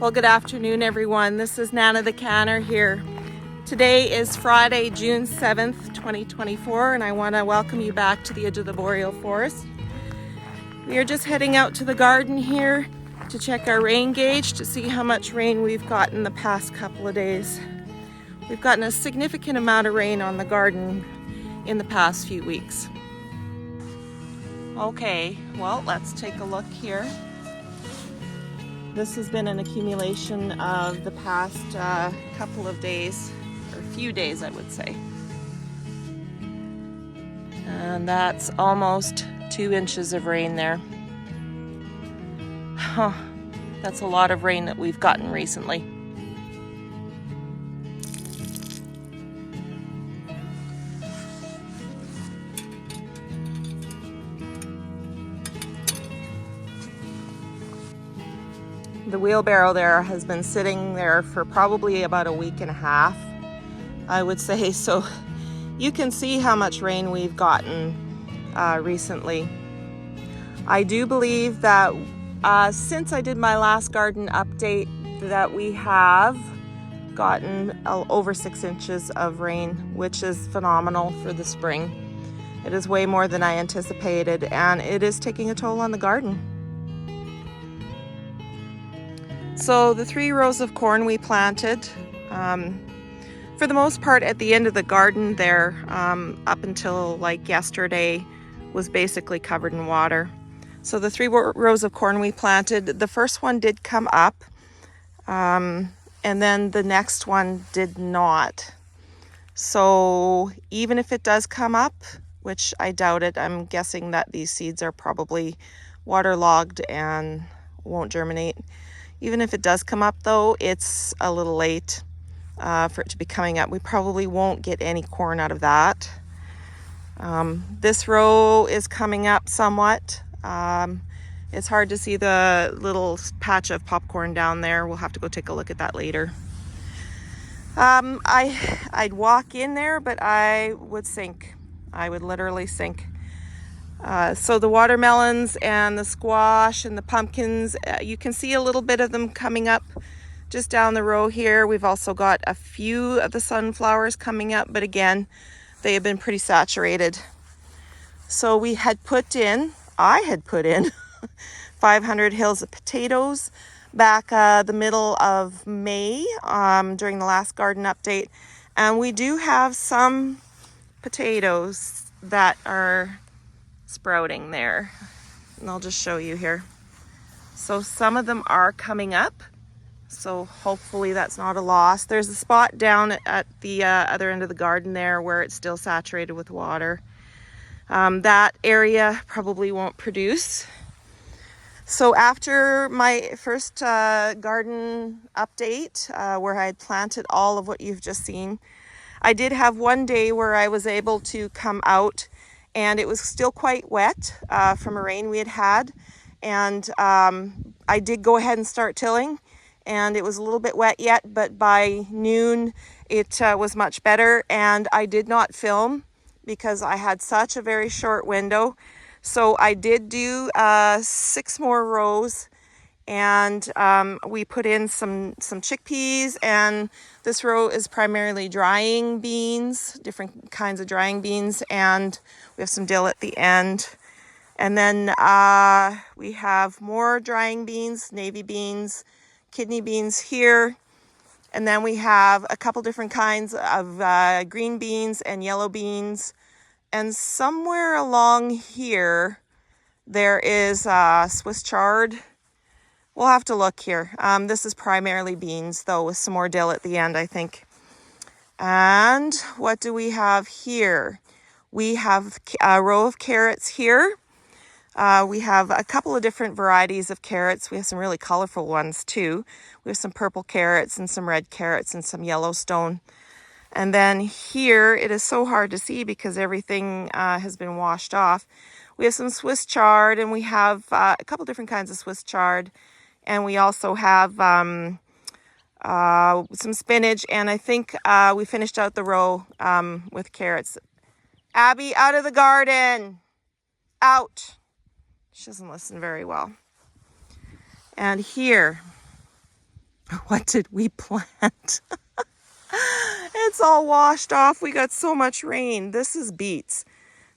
Well, good afternoon, everyone. This is Nana the Canner here. Today is Friday, June 7th, 2024, and I want to welcome you back to the edge of the boreal forest. We are just heading out to the garden here to check our rain gauge to see how much rain we've gotten the past couple of days. We've gotten a significant amount of rain on the garden in the past few weeks. Okay, well, let's take a look here. This has been an accumulation of the past couple of days, or few days I would say. And that's almost 2 inches of rain there. Huh, that's a lot of rain that we've gotten recently. The wheelbarrow there has been sitting there for probably about a week and a half, I would say. So you can see how much rain we've gotten recently. I do believe that since I did my last garden update that we have gotten over 6 inches of rain, which is phenomenal for the spring. It is way more than I anticipated, and it is taking a toll on the garden. So the 3 rows of corn we planted, for the most part at the end of the garden there, up until like yesterday, was basically covered in water. So the 3 rows of corn we planted, the first one did come up, and then the next one did not. So even if it does come up, which I doubt it, I'm guessing that these seeds are probably waterlogged and won't germinate. Even if it does come up though, it's a little late for it to be coming up. We probably won't get any corn out of that. This row is coming up somewhat. It's hard to see the little patch of popcorn down there. We'll have to go take a look at that later. I'd walk in there, but I would sink. I would literally sink. So the watermelons and the squash and the pumpkins, you can see a little bit of them coming up just down the row here. We've also got a few of the sunflowers coming up, but again, they have been pretty saturated. So I had put in 500 hills of potatoes back the middle of May during the last garden update. And we do have some potatoes that are sprouting there, and I'll just show you here. So some of them are coming up, so hopefully that's not a loss. There's a spot down at the other end of the garden there where it's still saturated with water. That area probably won't produce. So after my first garden update, where I had planted all of what you've just seen, I did have one day where I was able to come out, and it was still quite wet from a rain we had had. And I did go ahead and start tilling, and it was a little bit wet yet, but by noon it was much better. And I did not film because I had such a very short window. So I did do 6 more rows, and we put in some chickpeas, and this row is primarily drying beans, different kinds of drying beans, and we have some dill at the end. And then we have more drying beans, navy beans, kidney beans here. And then we have a couple different kinds of green beans and yellow beans. And somewhere along here, there is Swiss chard. We'll have to look here. This is primarily beans, though, with some more dill at the end, I think. And what do we have here? We have a row of carrots here. We have a couple of different varieties of carrots. We have some really colorful ones, too. We have some purple carrots and some red carrots and some Yellowstone. And then here, it is so hard to see because everything has been washed off. We have some Swiss chard, and we have a couple different kinds of Swiss chard. And we also have some spinach, and I think we finished out the row with carrots. Abby, out of the garden! Out! She doesn't listen very well. And here, What did we plant? It's all washed off. We got so much rain. This is beets.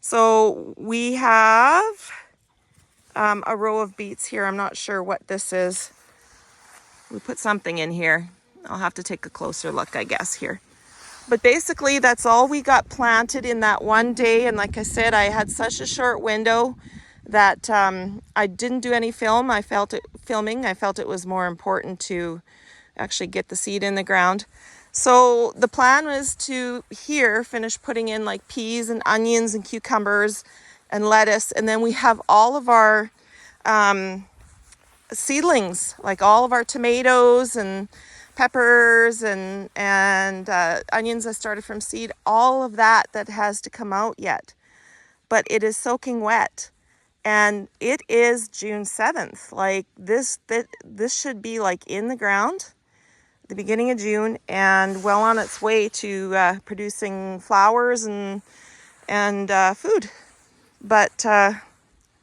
So we have a row of beets here. I'm not sure what this is. We put something in here. I'll have to take a closer look, I guess, here. But basically, that's all we got planted in that one day. And like I said, I had such a short window that I didn't do any filming. I felt it was more important to actually get the seed in the ground. So the plan was to finish putting in like peas and onions and cucumbers and lettuce. And then we have all of our seedlings, like all of our tomatoes and peppers and onions I started from seed, all of that has to come out yet. But it is soaking wet, and it is June 7th. Like this should be like in the ground at the beginning of June and well on its way to producing flowers and food. But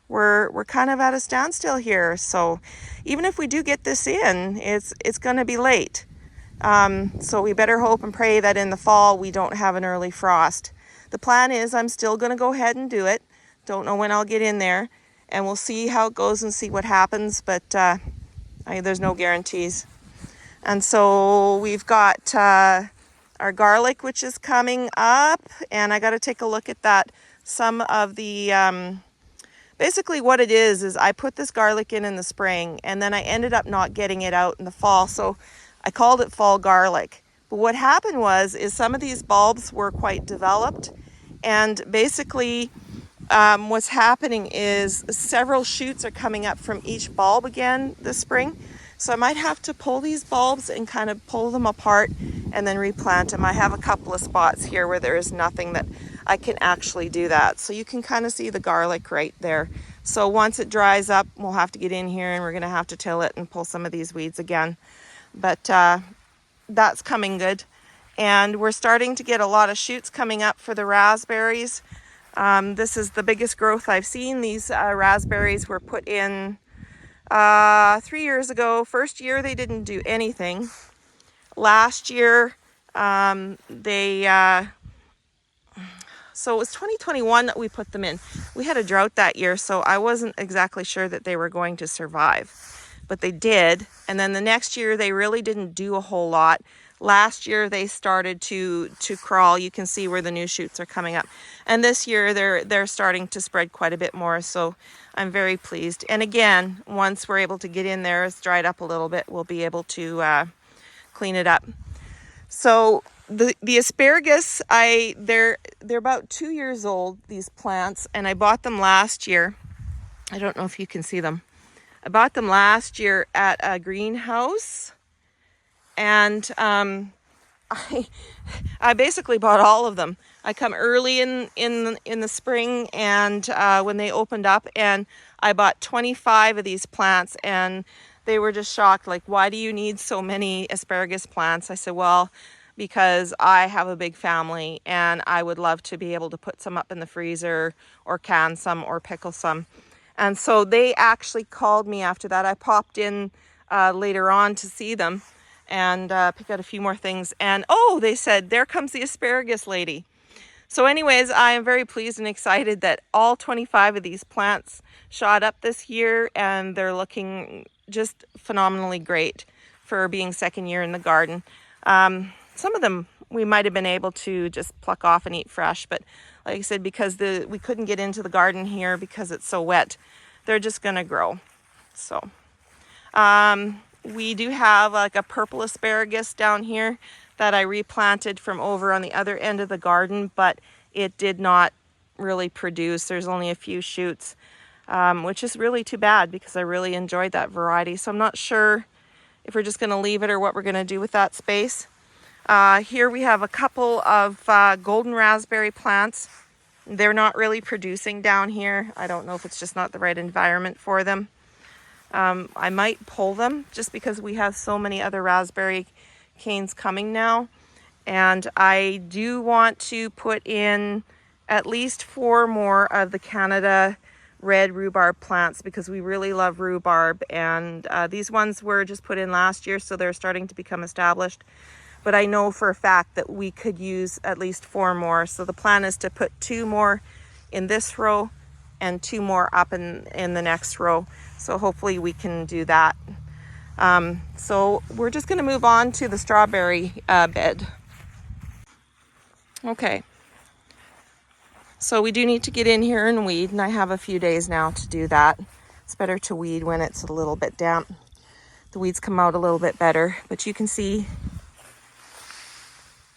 we're kind of at a standstill here. So even if we do get this in, it's going to be late. So we better hope and pray that in the fall we don't have an early frost. The plan is I'm still going to go ahead and do it. Don't know when I'll get in there, and we'll see how it goes and see what happens, but there's no guarantees. And so we've got our garlic, which is coming up, and I got to take a look at that. Some of the basically what it is I put this garlic in the spring, and then I ended up not getting it out in the fall, so I called it fall garlic. But what happened is some of these bulbs were quite developed, and basically what's happening is several shoots are coming up from each bulb again this spring. So I might have to pull these bulbs and kind of pull them apart and then replant them. I have a couple of spots here where there is nothing that I can actually do that. So you can kind of see the garlic right there. So once it dries up, we'll have to get in here and we're going to have to till it and pull some of these weeds again. But that's coming good. And we're starting to get a lot of shoots coming up for the raspberries. This is the biggest growth I've seen. These raspberries were put in 3 years ago. First year they didn't do anything. Last year so it was 2021 that we put them in. We had a drought that year, so I wasn't exactly sure that they were going to survive, but they did. And then the next year they really didn't do a whole lot. Last year they started to crawl. You can see where the new shoots are coming up. And this year they're starting to spread quite a bit more, so I'm very pleased. And again, once we're able to get in there, it's dried up a little bit, we'll be able to clean it up. So the asparagus, they're about 2 years old, these plants, and I bought them last year. I don't know if you can see them. I bought them last year at a greenhouse, and I basically bought all of them. I come early in the spring, and when they opened up, and I bought 25 of these plants, and they were just shocked, like, why do you need so many asparagus plants? I said, well, because I have a big family and I would love to be able to put some up in the freezer or can some or pickle some. And so they actually called me after that. I popped in later on to see them and pick out a few more things. And they said, there comes the asparagus lady. So anyways, I am very pleased and excited that all 25 of these plants shot up this year, and they're looking just phenomenally great for being second year in the garden. Some of them we might have been able to just pluck off and eat fresh, but like I said, because we couldn't get into the garden here because it's so wet, they're just going to grow. So we do have like a purple asparagus down here that I replanted from over on the other end of the garden, but it did not really produce. There's only a few shoots, which is really too bad because I really enjoyed that variety. So I'm not sure if we're just going to leave it or what we're going to do with that space. Here we have a couple of golden raspberry plants. They're not really producing down here. I don't know if it's just not the right environment for them. I might pull them just because we have so many other raspberry canes coming now. And I do want to put in at least 4 more of the Canada red rhubarb plants because we really love rhubarb, and these ones were just put in last year, so they're starting to become established. But I know for a fact that we could use at least 4 more. So the plan is to put 2 more in this row and 2 more up in the next row. So hopefully we can do that. So we're just going to move on to the strawberry bed. Okay. So we do need to get in here and weed, and I have a few days now to do that. It's better to weed when it's a little bit damp. The weeds come out a little bit better, but you can see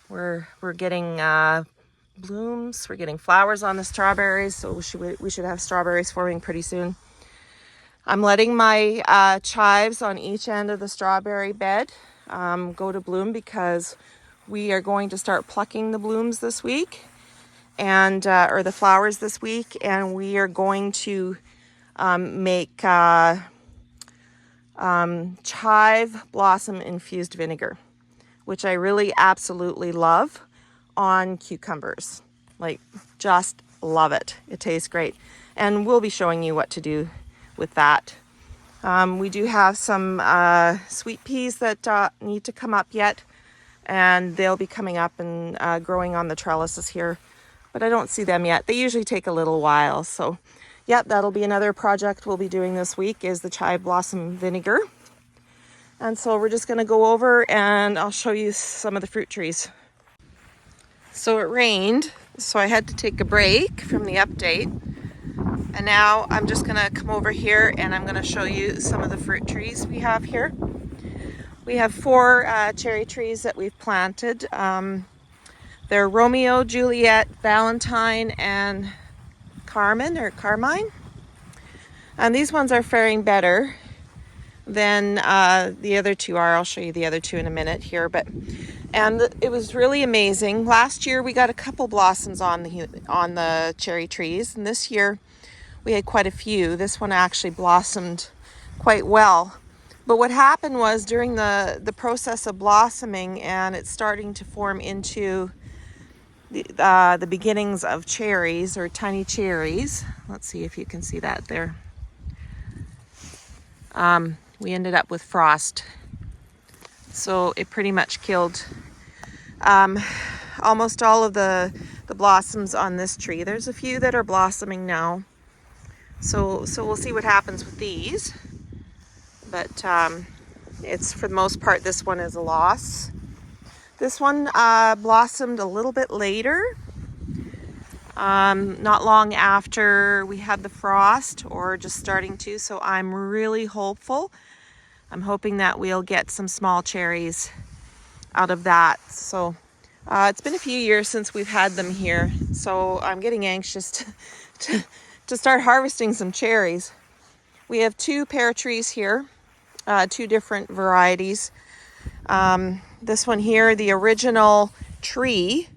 we're getting blooms, we're getting flowers on the strawberries, so we should have strawberries forming pretty soon. I'm letting my chives on each end of the strawberry bed go to bloom because we are going to start plucking the blooms this week, and or the flowers this week, and we are going to make chive blossom infused vinegar, which I really absolutely love on cucumbers. Like, just love it. It tastes great. And we'll be showing you what to do with that. We do have some sweet peas that need to come up yet, and they'll be coming up and growing on the trellises here, but I don't see them yet. They usually take a little while. So yeah, that'll be another project we'll be doing this week, is the chive blossom vinegar. And so we're just going to go over and I'll show you some of the fruit trees. So it rained, so I had to take a break from the update. And now I'm just going to come over here and I'm going to show you some of the fruit trees we have here. We have 4 cherry trees that we've planted. They're Romeo, Juliet, Valentine, and Carmine. And these ones are faring better than the other 2 are. I'll show you the other 2 in a minute here. And it was really amazing. Last year we got a couple blossoms on the cherry trees, and this year we had quite a few. This one actually blossomed quite well. But what happened was, during the process of blossoming and it's starting to form into the beginnings of cherries, or tiny cherries. Let's see if you can see that there. We ended up with frost. So it pretty much killed almost all of the blossoms on this tree. There's a few that are blossoming now. So we'll see what happens with these. But it's, for the most part, this one is a loss. This one blossomed a little bit later, not long after we had the frost, or just starting to. So I'm really hopeful. I'm hoping that we'll get some small cherries out of that. So it's been a few years since we've had them here, so I'm getting anxious to start harvesting some cherries. We have 2 pear trees here, 2 different varieties. This one here, the original tree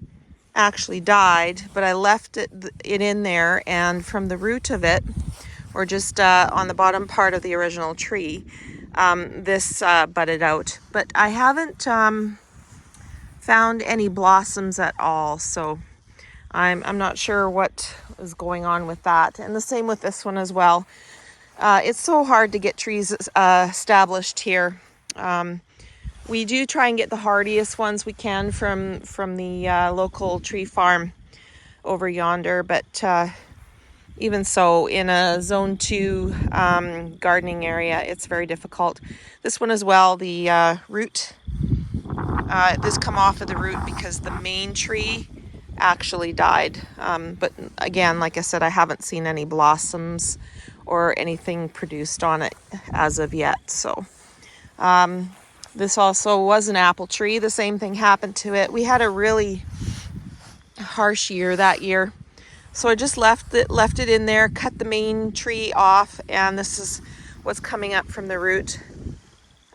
actually died, but I left it in there, and from the root of it, or just on the bottom part of the original tree, this budded out. But I haven't found any blossoms at all, so I'm not sure what is going on with that. And the same with this one as well. It's so hard to get trees established here. We do try and get the hardiest ones we can from the local tree farm over yonder, but even so, in a zone 2 gardening area, it's very difficult. This one as well, the root, this come off of the root because the main tree actually died. But again, like I said, I haven't seen any blossoms or anything produced on it as of yet. So this also was an apple tree. The same thing happened to it. We had a really harsh year that year, so I just left it in there, cut the main tree off, and this is what's coming up from the root.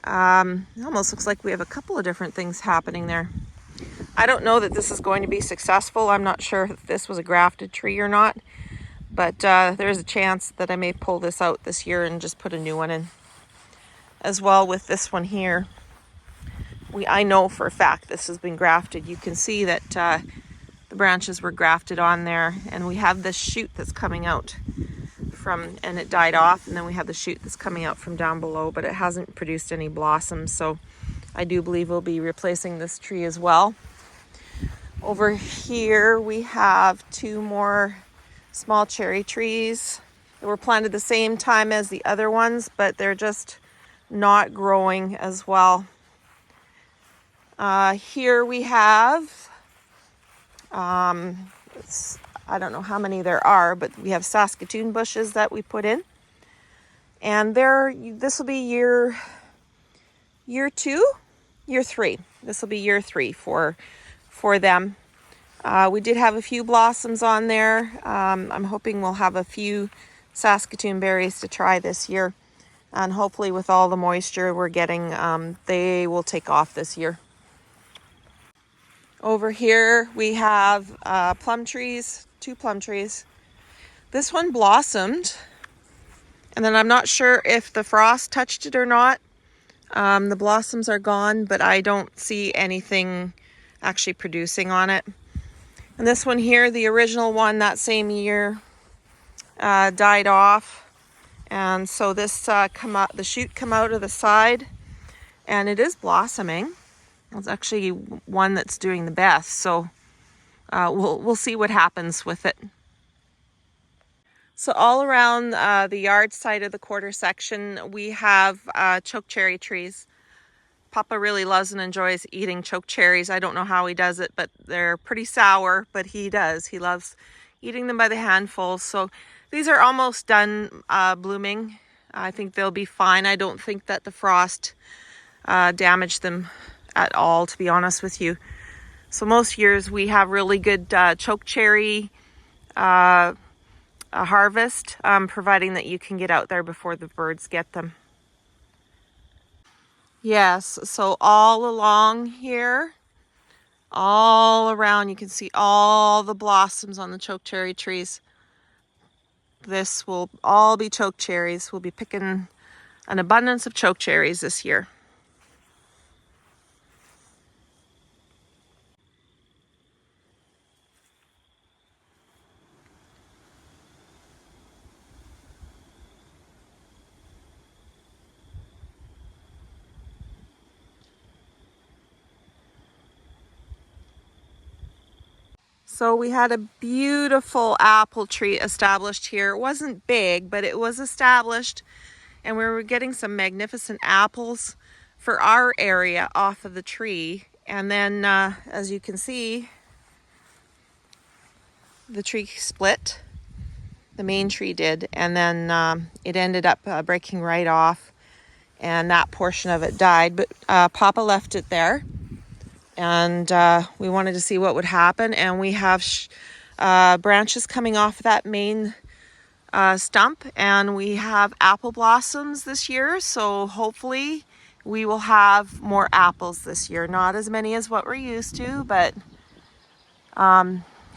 It almost looks like we have a couple of different things happening there. I don't know that this is going to be successful. I'm not sure if this was a grafted tree or not, but there's a chance that I may pull this out this year and just put a new one in. As well with this one here, I know for a fact this has been grafted. You can see that the branches were grafted on there, and we have this shoot that's coming out from, and it died off, and then we have the shoot that's coming out from down below, but it hasn't produced any blossoms, so I do believe we'll be replacing this tree as well. Over here we have 2 more small cherry trees that were planted the same time as the other ones, but they're just not growing as well. Here we have, I don't know how many there are, but we have Saskatoon bushes that we put in. And this will be year 3. This will be year 3 for them. We did have a few blossoms on there. I'm hoping we'll have a few Saskatoon berries to try this year. And hopefully with all the moisture we're getting, they will take off this year. Over here we have plum trees, 2 plum trees. This one blossomed, and then I'm not sure if the frost touched it or not. The blossoms are gone, but I don't see anything actually producing on it. And this one here, the original one that same year, died off. And so this the shoot come out of the side, and it is blossoming. It's actually one that's doing the best, so we'll see what happens with it. So all around the yard side of the quarter section, we have choke cherry trees. Papa really loves and enjoys eating choke cherries. I don't know how he does it, but they're pretty sour, but he does. He loves eating them by the handful. So these are almost done blooming. I think they'll be fine. I don't think that the frost damaged them at all, to be honest with you. So most years we have really good choke cherry harvest, providing that you can get out there before the birds get them. Yes, so all along here, all around, you can see all the blossoms on the choke cherry trees. This will all be choke cherries. We'll be picking an abundance of choke cherries this year. So we had a beautiful apple tree established here. It wasn't big, but it was established, and we were getting some magnificent apples for our area off of the tree. And then as you can see, the tree split. The main tree did, and then it ended up breaking right off, and that portion of it died. But Papa left it there, and we wanted to see what would happen. And we have branches coming off that main stump, and we have apple blossoms this year. So hopefully we will have more apples this year. Not as many as what we're used to, but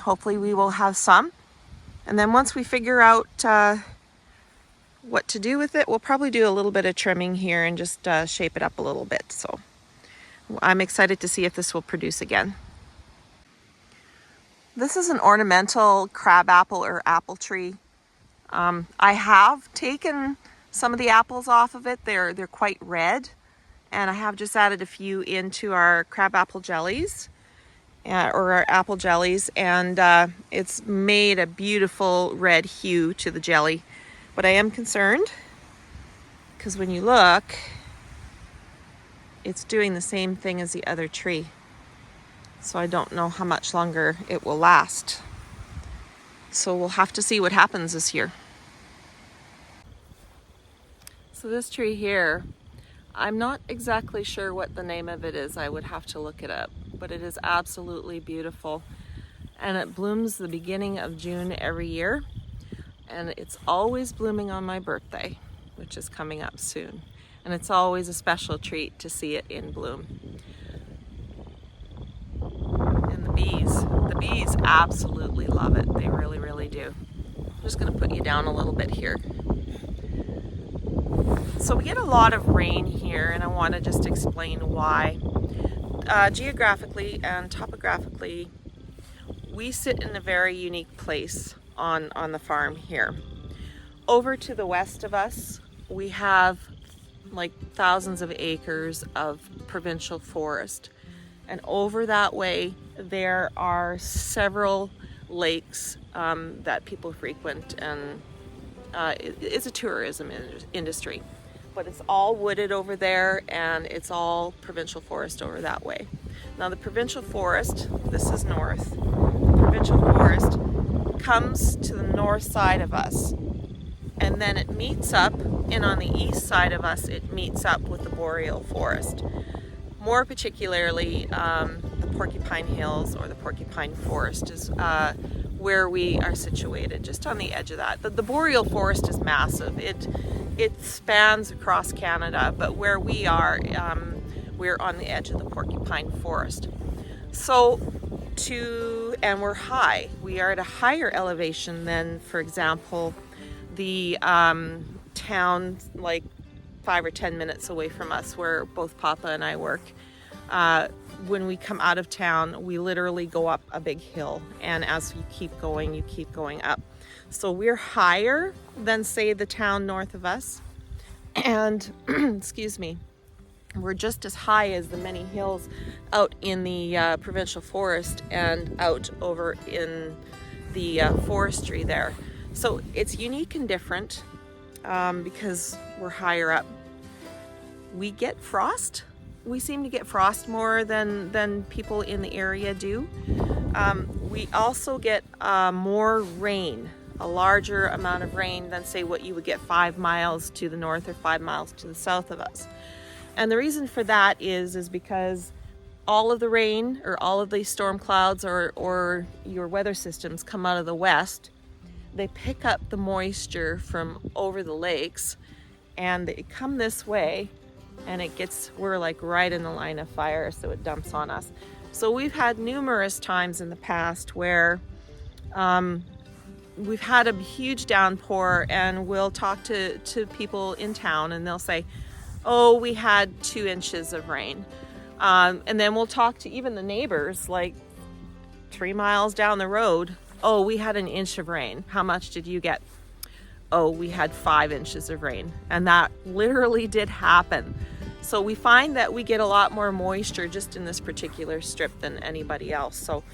hopefully we will have some. And then once we figure out what to do with it, we'll probably do a little bit of trimming here and just shape it up a little bit. So I'm excited to see if this will produce again. This is an ornamental crabapple or apple tree. I have taken some of the apples off of it. They're quite red, and I have just added a few into our crabapple jellies. Or our apple jellies, and it's made a beautiful red hue to the jelly. But I am concerned because when you look, it's doing the same thing as the other tree. So I don't know how much longer it will last. So we'll have to see what happens this year. So this tree here, I'm not exactly sure what the name of it is. I would have to look it up, but it is absolutely beautiful. And it blooms the beginning of June every year. And it's always blooming on my birthday, which is coming up soon. And it's always a special treat to see it in bloom. And the bees absolutely love it. They really, really do. I'm just gonna put you down a little bit here. So we get a lot of rain here, and I want to just explain why. Geographically and topographically, we sit in a very unique place on the farm here. Over to the west of us, we have like thousands of acres of provincial forest. And over that way, there are several lakes that people frequent, and it's a tourism industry. But it's all wooded over there, and it's all provincial forest over that way. Now the provincial forest, this is north, the provincial forest comes to the north side of us, and then it meets up, and on the east side of us it meets up with the boreal forest. More particularly, the Porcupine Hills or the Porcupine Forest is where we are situated, just on the edge of that. The boreal forest is massive. It spans across Canada, but where we are, we're on the edge of the Porcupine Forest. And we're high. We are at a higher elevation than, for example, the town like 5 or 10 minutes away from us where both Papa and I work. When we come out of town, we literally go up a big hill, and as you keep going up. So we're higher than, say, the town north of us, and excuse me, we're just as high as the many hills out in the provincial forest and out over in the forestry there. So it's unique and different because we're higher up. We get frost. We seem to get frost more than people in the area do. We also get more rain, a larger amount of rain than, say, what you would get 5 miles to the north or 5 miles to the south of us. And the reason for that is because all of the rain or all of the storm clouds or your weather systems come out of the west. They pick up the moisture from over the lakes, and they come this way, and we're like right in the line of fire, so it dumps on us. So we've had numerous times in the past where we've had a huge downpour, and we'll talk to people in town, and they'll say, oh, we had 2 inches of rain. And then we'll talk to even the neighbors like 3 miles down the road. Oh, we had 1 inch of rain. How much did you get? Oh, we had 5 inches of rain. And that literally did happen. So we find that we get a lot more moisture just in this particular strip than anybody else. So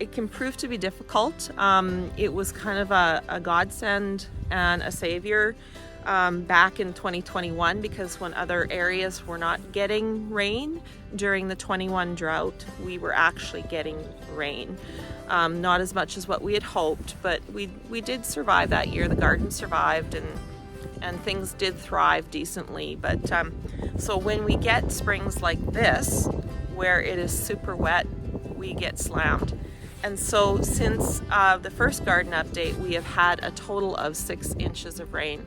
it can prove to be difficult. It was kind of a godsend and a savior back in 2021, because when other areas were not getting rain during the 21 drought, we were actually getting rain. Not as much as what we had hoped, but we did survive that year. The garden survived, and things did thrive decently. But so when we get springs like this, where it is super wet, we get slammed. And so since the first garden update, we have had a total of 6 inches of rain.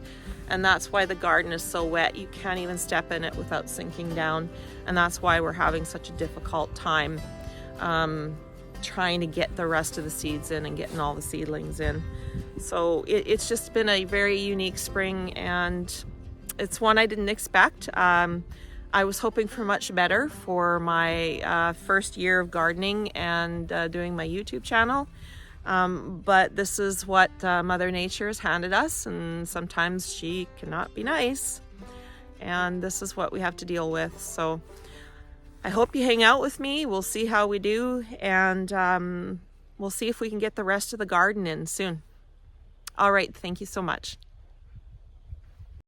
And that's why the garden is so wet. You can't even step in it without sinking down. And that's why we're having such a difficult time trying to get the rest of the seeds in and getting all the seedlings in. So it's just been a very unique spring, and it's one I didn't expect. I was hoping for much better for my first year of gardening and doing my YouTube channel. But this is what Mother Nature has handed us, and sometimes she cannot be nice, and this is what we have to deal with. So I hope you hang out with me. We'll see how we do, and we'll see if we can get the rest of the garden in soon. All right, thank you so much.